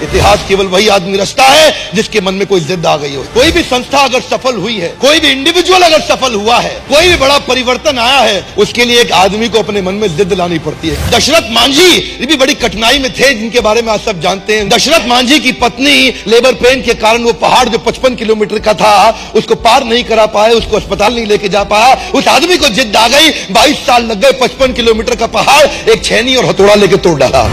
इतिहास केवल वही आदमी रचता है जिसके मन में कोई जिद आ गई हो। कोई भी संस्था अगर सफल हुई है, कोई भी इंडिविजुअल अगर सफल हुआ है, कोई भी बड़ा परिवर्तन आया है, उसके लिए एक आदमी को अपने मन में जिद लानी पड़ती है। दशरथ मांझी भी बड़ी कठिनाई में थे, जिनके बारे में आप सब जानते हैं। दशरथ मांझी की पत्नी लेबर पेन के कारण वो पहाड़ जो 55 किलोमीटर का था उसको पार नहीं करा पाए, उसको अस्पताल नहीं लेके जा पाया। उस आदमी को जिद आ गई, 22 साल लग गए, 55 किलोमीटर का पहाड़ एक छेनी और हथौड़ा लेके तोड़ डाला।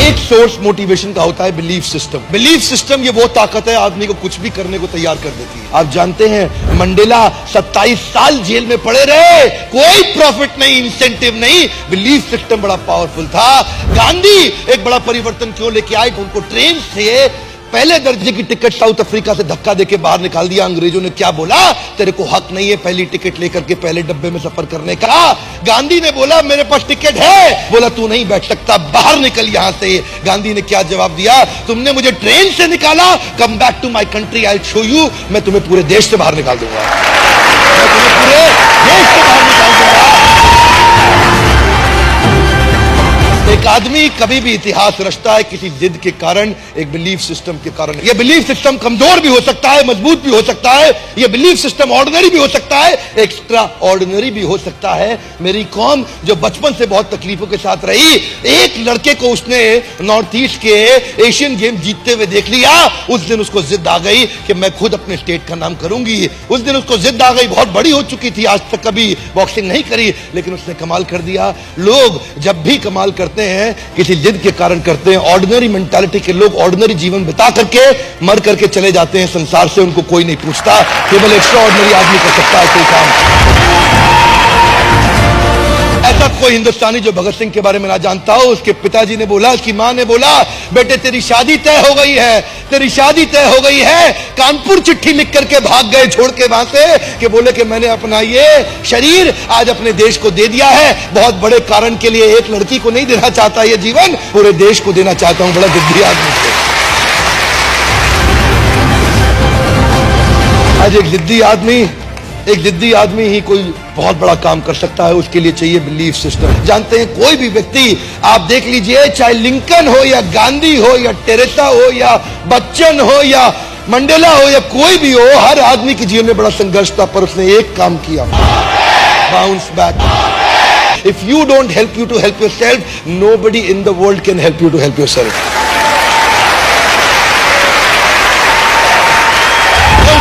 एक सोर्स मोटिवेशन का होता है बिलीफ सिस्टम। बिलीफ सिस्टम ये वो ताकत है आदमी को कुछ भी करने को तैयार कर देती है। आप जानते हैं मंडेला 27 साल जेल में पड़े रहे, कोई प्रॉफिट नहीं, इंसेंटिव नहीं, बिलीफ सिस्टम बड़ा पावरफुल था। गांधी एक बड़ा परिवर्तन क्यों लेके आए? उनको ट्रेन से पहले दर्जे की टिकट साउथ अफ्रीका से धक्का देके बाहर निकाल दिया। अंग्रेजों ने क्या बोला? तेरे को हक नहीं है पहली टिकट लेकर के पहले डब्बे में सफर करने का। गांधी ने बोला मेरे पास टिकट है, बोला तू नहीं बैठ सकता, बाहर निकल यहां से। गांधी ने क्या जवाब दिया? तुमने मुझे ट्रेन से निकाला, come back to my country, I show you, मैं तुम्हें पूरे देश से बाहर निकाल दूंगा, मैं तुम्हें पूरे देश से बाहर निकाल दूंगा। एक आदमी कभी भी इतिहास रचता है किसी जिद के कारण, एक बिलीफ सिस्टम के कारण। यह बिलीफ सिस्टम कमजोर भी हो सकता है, मजबूत भी हो सकता है। यह बिलीफ सिस्टम ऑर्डिनरी भी हो सकता है, एक्स्ट्रा ऑर्डिनरी भी हो सकता है। मेरी कौम जो बचपन से बहुत तकलीफों के साथ रही, एक लड़के को उसने नॉर्थ ईस्ट के एशियन गेम जीतते हुए देख लिया, उस दिन उसको जिद आ गई कि मैं खुद अपने स्टेट का नाम करूंगी। उस दिन उसको जिद आ गई, बहुत बड़ी हो चुकी थी, आज तक कभी बॉक्सिंग नहीं करी, लेकिन उसने कमाल कर दिया। लोग जब भी कमाल करते हैं किसी जिद के कारण करते हैं। ऑर्डिनरी मेंटालिटी के लोग ऑर्डिनरी जीवन बिता करके मर करके चले जाते हैं संसार से, उनको कोई नहीं पूछता। केवल एक्स्ट्रा ऑर्डिनरी आदमी कर सकता है कोई काम। ऐसा कोई हिंदुस्तानी जो भगत सिंह के बारे में ना जानता हो। उसके पिताजी ने बोला, उसकी मां ने बोला, बेटे तेरी शादी तय हो गई है, तेरी शादी तय हो गई है। कानपुर चिट्ठी लिख करके भाग गए छोड़ के वहां से, कि बोले कि मैंने अपना ये शरीर आज अपने देश को दे दिया है, बहुत बड़े कारण के लिए। एक लड़की को नहीं देना चाहता ये जीवन, पूरे देश को देना चाहता हूं। बड़ा जिद्दी आदमी है आज। एक जिद्दी आदमी ही कोई बहुत बड़ा काम कर सकता है। उसके लिए चाहिए बिलीफ सिस्टम। जानते हैं कोई भी व्यक्ति आप देख लीजिए, चाहे लिंकन हो या गांधी हो या टेरेसा हो या बच्चन हो या मंडेला हो या कोई भी हो, हर आदमी के जीवन में बड़ा संघर्ष था, पर उसने एक काम किया, bounce back. If you don't help you to help yourself, nobody in the world can help you to help yourself.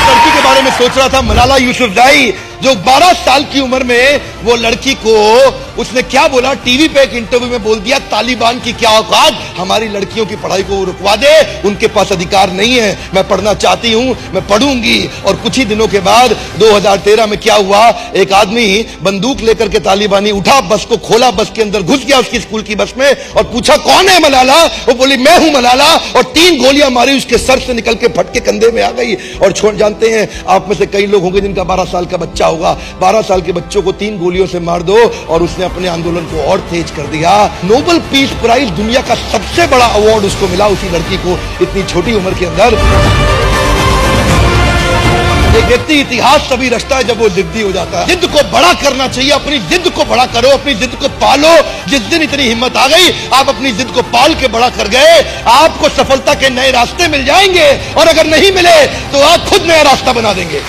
लड़की के बारे में सोच रहा था, मलाला यूसुफजाई, जो 12 साल की उम्र में वो लड़की को उसने क्या बोला, टीवी पे एक इंटरव्यू में बोल दिया, तालिबान की क्या औकात, हमारी लड़कियों की पढ़ाई को रुकवा दे, उनके पास अधिकार नहीं है, मैं पढ़ना चाहती हूं, मैं पढ़ूंगी। और कुछ ही दिनों के बाद 2013 में क्या हुआ, एक आदमी बंदूक लेकर के तालिबानी उठा, बस को खोला, बस के अंदर घुस गया उसकी स्कूल की बस में और पूछा कौन है मलाला? वो बोली मैं हूं मलाला, और 3 गोलियां मारी, उसके सर से निकल के फट के कंधे में आ गई। और छोड़, जानते हैं आप में से कई लोग होंगे जिनका 12 साल का बच्चा होगा, 12 साल के बच्चों को 3 गोलियों से मार दो, और उसने अपने आंदोलन को और तेज कर दिया। नोबेल पीस प्राइज, दुनिया का सबसे बड़ा अवार्ड उसको मिला, उसी लड़की को, इतनी छोटी उम्र के अंदर। एक व्यक्ति इतिहास तभी रचता है जब वो जिद्दी हो जाता है। जिद को बड़ा करना चाहिए, अपनी जिद को बड़ा करो, अपनी जिद को पालो। जिस दिन इतनी हिम्मत आ गई, आप अपनी जिद को पाल के बड़ा कर गए, आपको सफलता के नए रास्ते मिल जाएंगे, और अगर नहीं मिले तो आप खुद नया रास्ता बना देंगे।